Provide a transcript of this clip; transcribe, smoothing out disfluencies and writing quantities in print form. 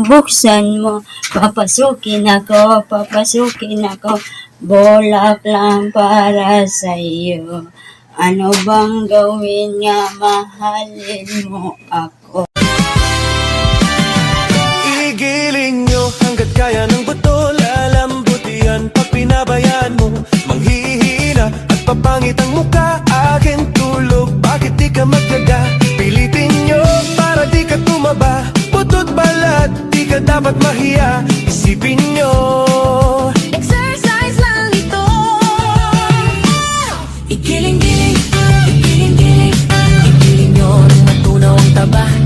buksan mo. Papasukin ako. Bolak lang para sa'yo. Ano bang gawin nga, mahalin mo ako. Igiling nyo hanggat kaya ng buto, lalambutian pag pinabayaan mo. Manghihina at papangit ang muka, aking tulog, bakit di ka magdaga? Pilitin nyo para di ka tumaba, butot balat, di ka dapat mahiya. Isipin nyo, exercise lang ito. Igiling-giling, igiling-giling, igiling nyo nang matunaw ang taba.